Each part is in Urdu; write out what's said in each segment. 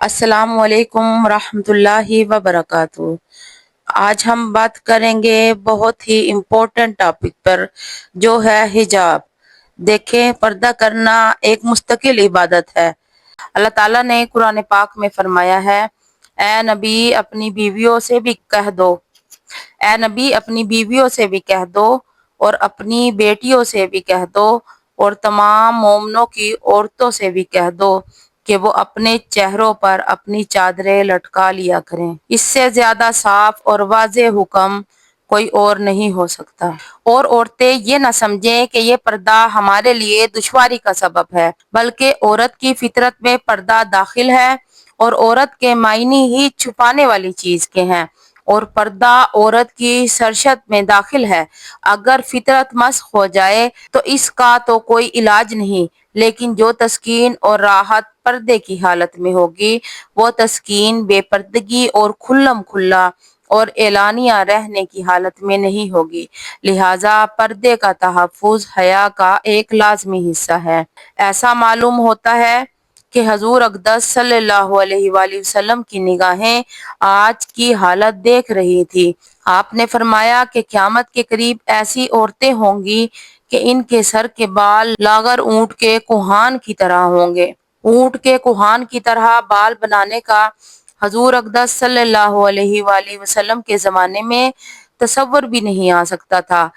السلام علیکم ورحمۃ اللہ وبرکاتہ۔ آج ہم بات کریں گے بہت ہی امپورٹنٹ ٹاپک پر، جو ہے حجاب۔ دیکھیں، پردہ کرنا ایک مستقل عبادت ہے۔ اللہ تعالیٰ نے قرآن پاک میں فرمایا ہے، اے نبی اپنی بیویوں سے بھی کہہ دو، اے نبی اپنی بیویوں سے بھی کہہ دو اور اپنی بیٹیوں سے بھی کہہ دو اور تمام مومنوں کی عورتوں سے بھی کہہ دو کہ وہ اپنے چہروں پر اپنی چادریں لٹکا لیا کریں۔ اس سے زیادہ صاف اور واضح حکم کوئی اور نہیں ہو سکتا۔ اور عورتیں یہ نہ سمجھیں کہ یہ پردہ ہمارے لیے دشواری کا سبب ہے، بلکہ عورت کی فطرت میں پردہ داخل ہے اور عورت کے معنی ہی چھپانے والی چیز کے ہیں، اور پردہ عورت کی سرشت میں داخل ہے۔ اگر فطرت مسخ ہو جائے تو اس کا تو کوئی علاج نہیں، لیکن جو تسکین اور راحت پردے کی حالت میں ہوگی، وہ تسکین بے پردگی اور کھلم کھلا اور اعلانیہ رہنے کی حالت میں نہیں ہوگی۔ لہٰذا پردے کا تحفظ حیا کا ایک لازمی حصہ ہے۔ ایسا معلوم ہوتا ہے کہ حضور اقدس صلی اللہ علیہ وآلہ وسلم کی نگاہیں آج کی حالت دیکھ رہی تھی۔ آپ نے فرمایا کہ قیامت کے قریب ایسی عورتیں ہوں گی کہ ان کے سر کے بال لاغر اونٹ کے کوہان کی طرح ہوں گے۔ اونٹ کے کوہان کی طرح بال بنانے کا حضور اقدس صلی اللہ علیہ وآلہ وسلم کے زمانے میں تصور بھی نہیں آ سکتا تھا۔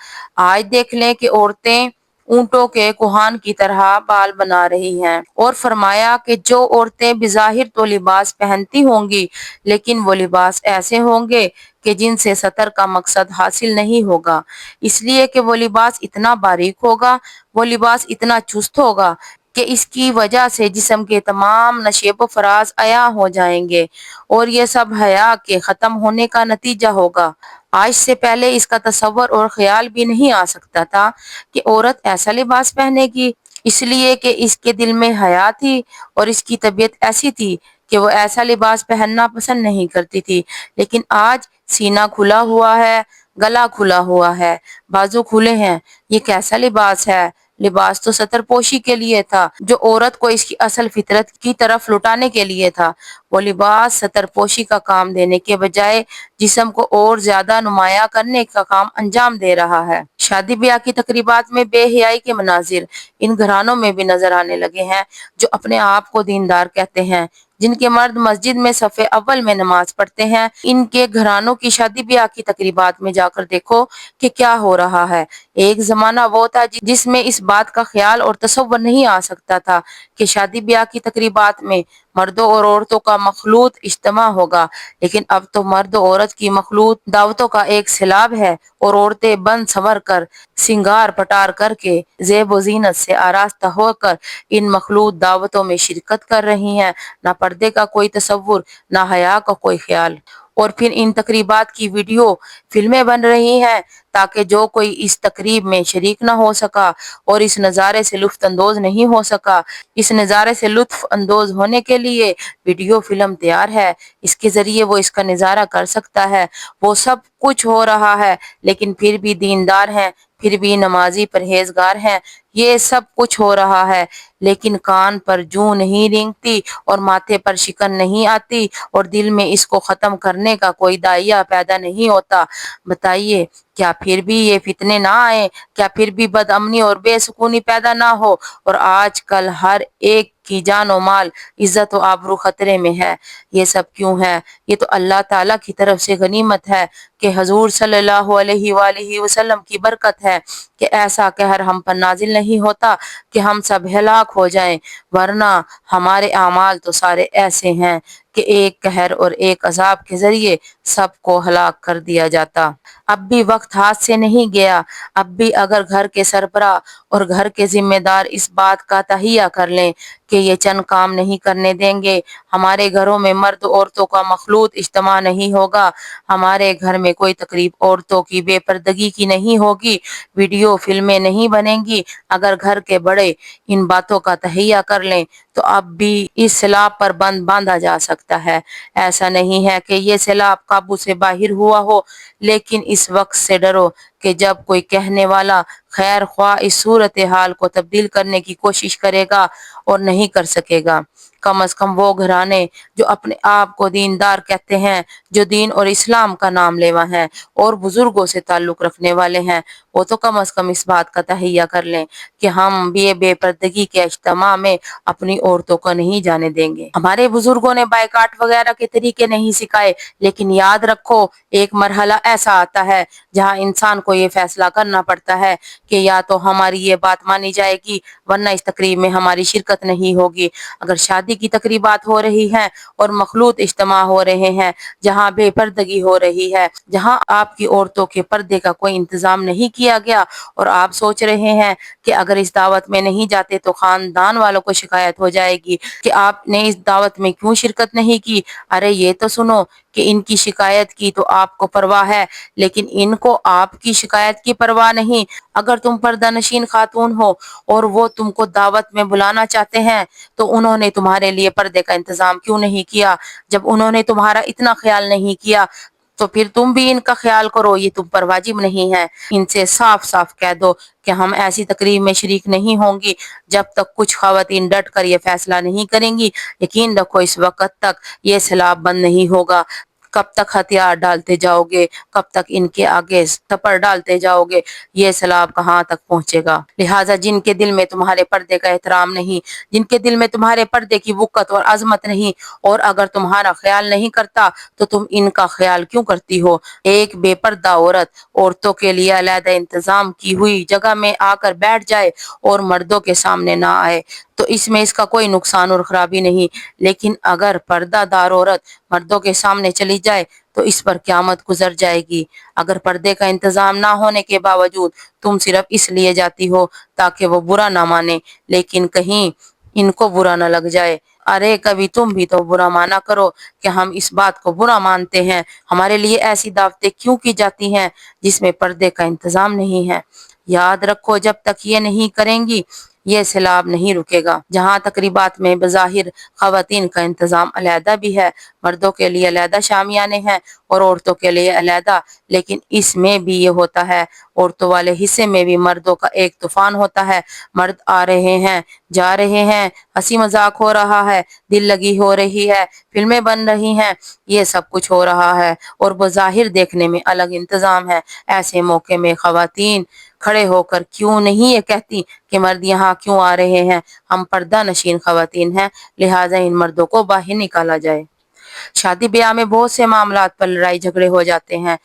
آج دیکھ لیں کہ عورتیں اونٹوں کے کوہان کی طرح بال بنا رہی ہیں، اور فرمایا کہ جو عورتیں بظاہر تو لباس پہنتی ہوں گی، لیکن وہ لباس ایسے ہوں گے کہ جن سے ستر کا مقصد حاصل نہیں ہوگا، اس لیے کہ وہ لباس اتنا باریک ہوگا، وہ لباس اتنا چست ہوگا کہ اس کی وجہ سے جسم کے تمام نشیب و فراز عیاں ہو جائیں گے، اور یہ سب حیا کے ختم ہونے کا نتیجہ ہوگا۔ آج سے پہلے اس کا تصور اور خیال بھی نہیں آ سکتا تھا کہ عورت ایسا لباس پہنے گی، اس لیے کہ اس کے دل میں حیا تھی اور اس کی طبیعت ایسی تھی کہ وہ ایسا لباس پہننا پسند نہیں کرتی تھی۔ لیکن آج سینہ کھلا ہوا ہے، گلا کھلا ہوا ہے، بازو کھلے ہیں۔ یہ کیسا لباس ہے؟ لباس تو ستر پوشی کے لیے تھا، جو عورت کو اس کی اصل فطرت کی طرف لوٹانے کے لیے تھا۔ وہ لباس ستر پوشی کا کام دینے کے بجائے جسم کو اور زیادہ نمایاں کرنے کا کام انجام دے رہا ہے۔ شادی بیاہ کی تقریبات میں بے حیائی کے مناظر ان گھرانوں میں بھی نظر آنے لگے ہیں، جو اپنے آپ کو دیندار کہتے ہیں، جن کے مرد مسجد میں صف اول میں نماز پڑھتے ہیں۔ ان کے گھرانوں کی شادی بیاہ کی تقریبات میں جا کر دیکھو کہ کیا ہو رہا ہے۔ ایک زمانہ وہ تھا جس میں اس بات کا خیال اور تصور نہیں آ سکتا تھا کہ شادی بیاہ کی تقریبات میں مردوں اور عورتوں کا مخلوط اجتماع ہوگا، لیکن اب تو مرد و عورت کی مخلوط دعوتوں کا ایک سیلاب ہے، اور عورتیں بن سنور کر، سنگار پٹار کر کے، زیب و زینت سے آراستہ ہو کر ان مخلوط دعوتوں میں شرکت کر رہی ہیں۔ نہ پردے کا کوئی تصور، نہ حیا کا کوئی خیال۔ اور پھر ان تقریبات کی ویڈیو فلمیں بن رہی ہیں تاکہ جو کوئی اس تقریب میں شریک نہ ہو سکا اور اس نظارے سے لطف اندوز نہیں ہو سکا، اس نظارے سے لطف اندوز ہونے کے لیے ویڈیو فلم تیار ہے، اس کے ذریعے وہ اس کا نظارہ کر سکتا ہے۔ وہ سب کچھ ہو رہا ہے، لیکن پھر بھی دیندار ہیں، پھر بھی نمازی پرہیزگار ہیں۔ یہ سب کچھ ہو رہا ہے، لیکن کان پر جوں نہیں رینگتی اور ماتھے پر شکن نہیں آتی اور دل میں اس کو ختم کرنے کا کوئی داعیہ پیدا نہیں ہوتا۔ بتائیے، کیا پھر بھی یہ فتنے نہ آئیں؟ کیا پھر بھی بد امنی اور بے سکونی پیدا نہ ہو؟ اور آج کل ہر ایک کی جان و مال، عزت و آبرو خطرے میں ہے۔ یہ سب کیوں ہے؟ یہ تو اللہ تعالیٰ کی طرف سے غنیمت ہے کہ حضور صلی اللہ علیہ وآلہ وسلم کی برکت ہے کہ ایسا قہر ہم پر نازل نہیں ہوتا کہ ہم سب ہلاک ہو جائیں، ورنہ ہمارے اعمال تو سارے ایسے ہیں کہ ایک قہر اور ایک عذاب کے ذریعے سب کو ہلاک کر دیا جاتا۔ اب بھی وقت ہاتھ سے نہیں گیا۔ اب بھی اگر گھر کے سربراہ اور گھر کے ذمہ دار اس بات کا تہیہ کر لیں کہ یہ چند کام نہیں کرنے دیں گے، ہمارے گھروں میں مرد عورتوں کا مخلوط اجتماع نہیں ہوگا، ہمارے گھر میں کوئی تقریب عورتوں کی بے پردگی کی نہیں ہوگی، ویڈیو فلمیں نہیں بنیں گی، اگر گھر کے بڑے ان باتوں کا تہیہ کر لیں تو اب بھی اس سیلاب پر بند باندھا جا سکتا ہے۔ ایسا نہیں ہے کہ یہ سیلاب قابو سے باہر ہوا ہو، لیکن اس وقت سے ڈرو کہ جب کوئی کہنے والا خیر خواہ اس صورتحال کو تبدیل کرنے کی کوشش کرے گا اور نہیں کر سکے گا۔ کم از کم وہ گھرانے جو اپنے آپ کو دیندار کہتے ہیں، جو دین اور اسلام کا نام لیوا ہیں اور بزرگوں سے تعلق رکھنے والے ہیں، وہ تو کم از کم اس بات کا تہیہ کر لیں کہ ہم بے پردگی کے اجتماع میں اپنی عورتوں کو نہیں جانے دیں گے۔ ہمارے بزرگوں نے بائیکاٹ وغیرہ کے طریقے نہیں سکھائے، لیکن یاد رکھو ایک مرحلہ ایسا آتا ہے جہاں انسان کو یہ فیصلہ کرنا پڑتا ہے کہ یا تو ہماری یہ بات مانی جائے گی ورنہ اس تقریب میں ہماری شرکت نہیں ہوگی۔ اگر شادی کی تقریبات ہو رہی ہیں اور مخلوط اجتماع ہو رہے ہیں جہاں بے پردگی ہو رہی ہے، جہاں آپ کی عورتوں کے پردے کا کوئی انتظام نہیں کیا گیا اور آپ سوچ رہے ہیں کہ اگر اس دعوت میں نہیں جاتے تو خاندان والوں کو شکایت ہو جائے گی کہ آپ نے اس دعوت میں کیوں شرکت نہیں کی، ارے یہ تو سنو کہ ان کی شکایت کی تو آپ کو پرواہ ہے لیکن ان کو آپ کی شکایت کی پرواہ نہیں۔ اگر تم پردہ نشین خاتون ہو اور وہ تم کو دعوت میں بلانا چاہتے ہیں تو انہوں نے تمہارے لیے پردے کا انتظام کیوں نہیں کیا؟ جب انہوں نے تمہارا اتنا خیال نہیں کیا تو پھر تم بھی ان کا خیال کرو، یہ تم پر واجب نہیں ہے۔ ان سے صاف صاف کہہ دو کہ ہم ایسی تقریب میں شریک نہیں ہوں گی جب تک کچھ خواتین ڈٹ کر یہ فیصلہ نہیں کریں گی۔ یقین رکھو اس وقت تک یہ سیلاب بند نہیں ہوگا۔ کب تک ہتھیار ڈالتے جاؤ گے، کب تک ان کے آگے تھپڑ ڈالتے جاؤ گے، یہ سیلاب کہاں تک پہنچے گا؟ لہٰذا جن کے دل میں تمہارے پردے کا احترام نہیں، جن کے دل میں تمہارے پردے کی وقت اور عظمت نہیں، اور اگر تمہارا خیال نہیں کرتا تو تم ان کا خیال کیوں کرتی ہو؟ ایک بے پردہ عورت عورتوں کے لیے علیحدہ انتظام کی ہوئی جگہ میں آ کر بیٹھ جائے اور مردوں کے سامنے نہ آئے تو اس میں اس کا کوئی نقصان اور خرابی نہیں، لیکن اگر پردہ دار عورت مردوں کے سامنے چلی جائے تو اس پر قیامت گزر جائے گی۔ اگر پردے کا انتظام نہ ہونے کے باوجود تم صرف اس لیے جاتی ہو تاکہ وہ برا نہ مانے لیکن کہیں ان کو برا نہ لگ جائے، ارے کبھی تم بھی تو برا مانا کرو کہ ہم اس بات کو برا مانتے ہیں، ہمارے لیے ایسی دعوتیں کیوں کی جاتی ہیں جس میں پردے کا انتظام نہیں ہے۔ یاد رکھو جب تک یہ نہیں کریں گی یہ سیلاب نہیں رکے گا۔ جہاں تقریبات میں بظاہر خواتین کا انتظام علیحدہ بھی ہے، مردوں کے لیے علیحدہ شامیانے ہیں اور عورتوں کے لیے علیحدہ، لیکن اس میں بھی یہ ہوتا ہے عورتوں والے حصے میں بھی مردوں کا ایک طوفان ہوتا ہے۔ مرد آ رہے ہیں، جا رہے ہیں، ہنسی مذاق ہو رہا ہے، دل لگی ہو رہی ہے، فلمیں بن رہی ہیں، یہ سب کچھ ہو رہا ہے اور بظاہر دیکھنے میں الگ انتظام ہے۔ ایسے موقع میں خواتین کھڑے ہو کر کیوں نہیں یہ کہتی کہ مرد یہاں کیوں آ رہے ہیں، ہم پردہ نشین خواتین ہیں لہٰذا ان مردوں کو باہر نکالا جائے۔ شادی بیاہ میں بہت سے معاملات پر لڑائی جھگڑے ہو جاتے ہیں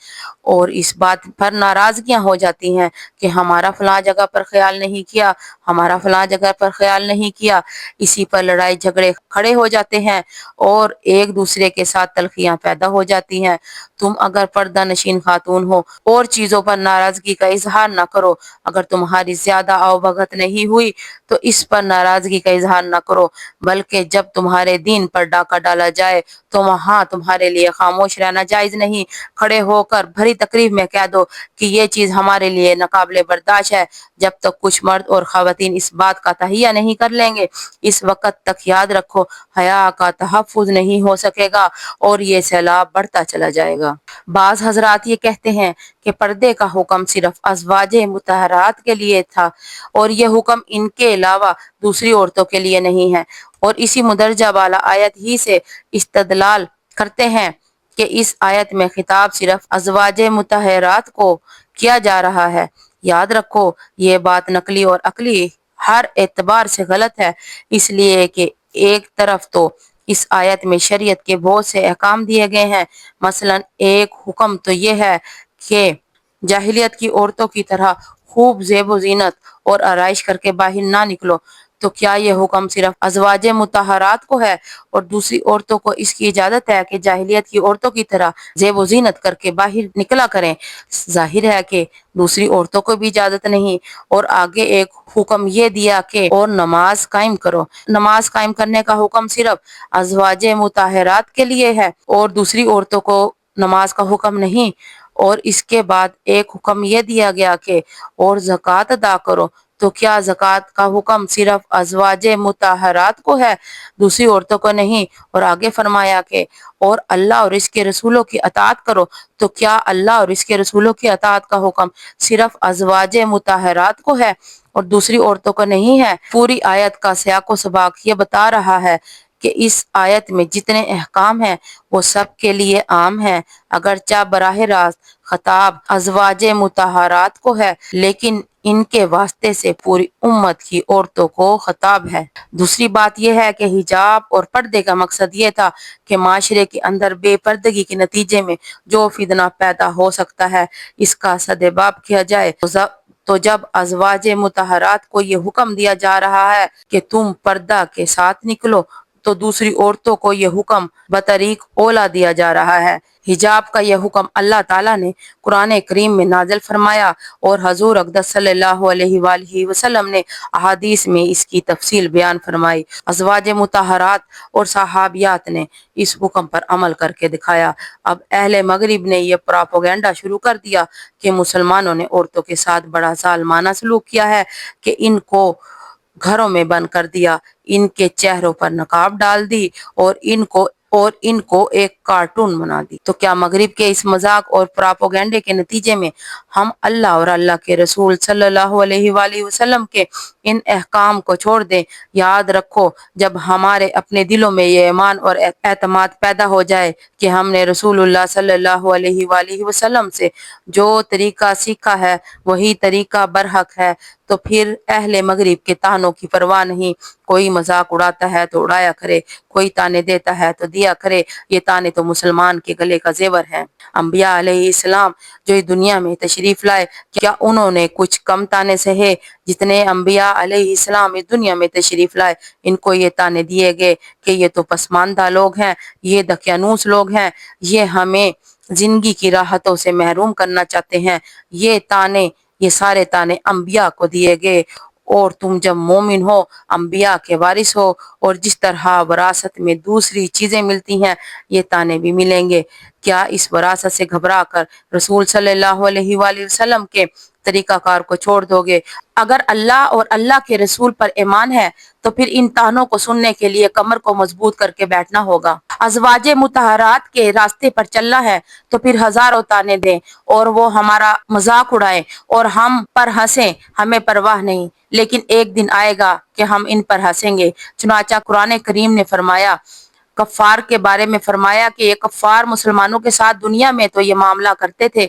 اور اس بات پر ناراضگیاں ہو جاتی ہیں کہ ہمارا فلاں جگہ پر خیال نہیں کیا، ہمارا فلاں جگہ پر خیال نہیں کیا، اسی پر لڑائی جھگڑے کھڑے ہو جاتے ہیں اور ایک دوسرے کے ساتھ تلخیاں پیدا ہو جاتی ہیں۔ تم اگر پردہ نشین خاتون ہو اور چیزوں پر ناراضگی کا اظہار نہ کرو، اگر تمہاری زیادہ آؤ بھگت نہیں ہوئی تو اس پر ناراضگی کا اظہار نہ کرو، بلکہ جب تمہارے دین پر ڈاکہ ڈالا جائے تو وہاں تمہارے لیے خاموش رہنا جائز نہیں، کھڑے ہو کر بھری تقریب میں کہہ دو کہ یہ چیز ہمارے لیے ناقابل برداشت ہے۔ جب تک کچھ مرد اور خواتین اس بات کا تہیہ نہیں کر لیں گے اس وقت تک یاد رکھو حیا کا تحفظ نہیں ہو سکے گا اور یہ سیلاب بڑھتا چلا جائے گا۔ بعض حضرات یہ کہتے ہیں کہ پردے کا حکم صرف ازواج مطہرات کے لیے تھا اور یہ حکم ان کے علاوہ دوسری عورتوں کے لیے نہیں ہے، اور اسی مندرجہ بالا آیت ہی سے استدلال کرتے ہیں کہ اس آیت میں خطاب صرف ازواج مطہرات کو کیا جا رہا ہے۔ یاد رکھو یہ بات نقلی اور عقلی ہر اعتبار سے غلط ہے، اس لیے کہ ایک طرف تو اس آیت میں شریعت کے بہت سے احکام دیے گئے ہیں، مثلا ایک حکم تو یہ ہے کہ جاہلیت کی عورتوں کی طرح خوب زیب و زینت اور آرائش کر کے باہر نہ نکلو، تو کیا یہ حکم صرف ازواج مطہرات کو ہے اور دوسری عورتوں کو اس کی اجازت ہے کہ جاہلیت کی عورتوں کی طرح زیب و زینت کر کے باہر نکلا کریں؟ ظاہر ہے کہ دوسری عورتوں کو بھی اجازت نہیں، اور آگے ایک حکم یہ دیا کہ اور نماز قائم کرو۔ نماز قائم کرنے کا حکم صرف ازواج مطہرات کے لیے ہے اور دوسری عورتوں کو نماز کا حکم نہیں، اور اس کے بعد ایک حکم یہ دیا گیا کہ اور زکوٰۃ ادا کرو، تو کیا زکوٰۃ کا حکم صرف ازواج مطہرات کو ہے، دوسری عورتوں کو نہیں؟ اور آگے فرمایا کہ اور اللہ اور اس کے رسولوں کی اطاعت کرو، تو کیا اللہ اور اس کے رسولوں کی اطاعت کا حکم صرف ازواج مطہرات کو ہے اور دوسری عورتوں کو نہیں ہے؟ پوری آیت کا سیاق و سباق یہ بتا رہا ہے کہ اس آیت میں جتنے احکام ہیں وہ سب کے لیے عام ہیں، اگرچہ براہ راست خطاب ازواج مطہرات کو ہے، لیکن ان کے واسطے سے پوری امت کی عورتوں کو خطاب ہے۔ دوسری بات یہ ہے کہ حجاب اور پردے کا مقصد یہ تھا کہ معاشرے کے اندر بے پردگی کے نتیجے میں جو فتنہ پیدا ہو سکتا ہے اس کا سدباب کیا جائے۔ تو جب ازواج مطہرات کو یہ حکم دیا جا رہا ہے کہ تم پردہ کے ساتھ نکلو، تو دوسری عورتوں کو یہ حکم بطریق اولا دیا جا رہا ہے۔ حجاب کا یہ حکم اللہ تعالیٰ نے قرآن کریم میں نازل فرمایا اور حضور اقدس صلی اللہ علیہ وآلہ وسلم نے احادیث میں اس کی تفصیل بیان فرمائی۔ ازواج مطہرات اور صحابیات نے اس حکم پر عمل کر کے دکھایا۔ اب اہل مغرب نے یہ پراپوگنڈا شروع کر دیا کہ مسلمانوں نے عورتوں کے ساتھ بڑا ظالمانہ سلوک کیا ہے، کہ ان کو گھروں میں بند کر دیا، ان کے چہروں پر نقاب ڈال دی اور ان کو ایک کارٹون بنا دی۔ تو کیا مغرب کے اس مذاق اور پراپوگنڈے کے نتیجے میں ہم اللہ اور اللہ کے رسول صلی اللہ علیہ وآلہ وسلم کے ان احکام کو چھوڑ دیں؟ یاد رکھو، جب ہمارے اپنے دلوں میں یہ ایمان اور اعتماد پیدا ہو جائے کہ ہم نے رسول اللہ صلی اللہ علیہ وآلہ وسلم سے جو طریقہ سیکھا ہے وہی طریقہ برحق ہے، تو پھر اہل مغرب کے طعنوں کی پرواہ نہیں۔ کوئی مذاق اڑاتا ہے تو اڑایا کرے، کوئی طعنے دیتا ہے تو دیا کرے، یہ طعنے تو مسلمان کے گلے کا زیور ہے۔ انبیاء علیہ السلام جو اس دنیا میں تشریف لائے، کیا انہوں نے کچھ کم طعنے سہے؟ جتنے انبیاء علیہ السلام اس دنیا میں تشریف لائے، ان کو یہ طعنے دیے گئے کہ یہ تو پسماندہ لوگ ہیں، یہ دقیانوس لوگ ہیں، یہ ہمیں زندگی کی راحتوں سے محروم کرنا چاہتے ہیں۔ یہ سارے طعنے انبیاء کو دیے گئے، اور تم جب مومن ہو، انبیاء کے وارث ہو، اور جس طرح وراثت میں دوسری چیزیں ملتی ہیں یہ طعنے بھی ملیں گے۔ کیا اس وراثت سے گھبرا کر رسول صلی اللہ علیہ وآلہ وسلم کے طریقہ کار کو چھوڑ دو گے؟ اگر اللہ اور اللہ کے رسول پر ایمان ہے تو پھر ان طعنوں کو سننے کے لیے کمر کو مضبوط کر کے بیٹھنا ہوگا۔ ازواج مطہرات کے راستے پر چلنا ہے تو پھر ہزاروں طعنے دیں اور وہ ہمارا مذاق اڑائیں اور ہم پر ہنسیں، ہمیں پرواہ نہیں، لیکن ایک دن آئے گا کہ ہم ان پر ہنسیں گے۔ چنانچہ قرآن کریم نے فرمایا، کفار کے بارے میں فرمایا کہ یہ کفار مسلمانوں کے ساتھ دنیا میں تو یہ معاملہ کرتے تھے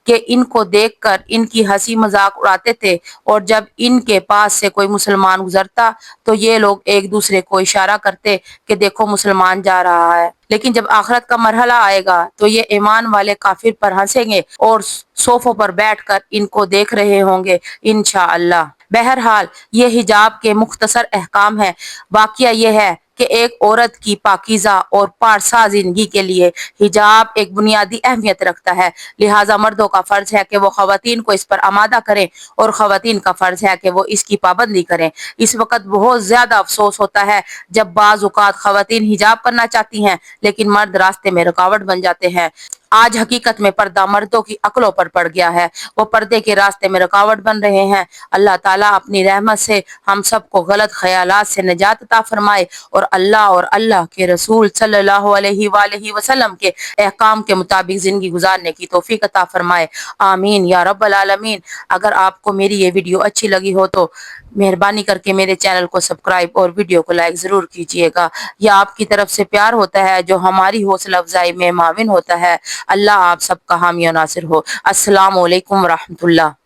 کہ ان کو دیکھ کر ان کی ہنسی مذاق اڑاتے تھے، اور جب ان کے پاس سے کوئی مسلمان گزرتا تو یہ لوگ ایک دوسرے کو اشارہ کرتے کہ دیکھو مسلمان جا رہا ہے۔ لیکن جب آخرت کا مرحلہ آئے گا تو یہ ایمان والے کافر پر ہنسیں گے اور صوفوں پر بیٹھ کر ان کو دیکھ رہے ہوں گے انشاءاللہ۔ بہرحال یہ حجاب کے مختصر احکام ہیں۔ واقعہ یہ ہے کہ ایک عورت کی پاکیزہ اور پارسا زندگی کے لیے حجاب ایک بنیادی اہمیت رکھتا ہے، لہٰذا مردوں کا فرض ہے کہ وہ خواتین کو اس پر آمادہ کریں اور خواتین کا فرض ہے کہ وہ اس کی پابندی کریں۔ اس وقت بہت زیادہ افسوس ہوتا ہے جب بعض اوقات خواتین حجاب کرنا چاہتی ہیں لیکن مرد راستے میں رکاوٹ بن جاتے ہیں۔ آج حقیقت میں پردہ مردوں کی عقلوں پر پڑ گیا ہے، وہ پردے کے راستے میں رکاوٹ بن رہے ہیں۔ اللہ تعالیٰ اپنی رحمت سے ہم سب کو غلط خیالات سے نجات عطا فرمائے اور اللہ کے رسول صلی اللہ علیہ وآلہ وسلم کے احکام کے مطابق زندگی گزارنے کی توفیق عطا فرمائے، آمین یا رب العالمین۔ اگر آپ کو میری یہ ویڈیو اچھی لگی ہو تو مہربانی کر کے میرے چینل کو سبسکرائب اور ویڈیو کو لائک ضرور کیجیے گا۔ یہ آپ کی طرف سے پیار ہوتا ہے جو ہماری حوصلہ افزائی میں معاون ہوتا ہے۔ اللہ آپ سب کا حامی و ناصر ہو۔ السلام علیکم ورحمۃ اللہ۔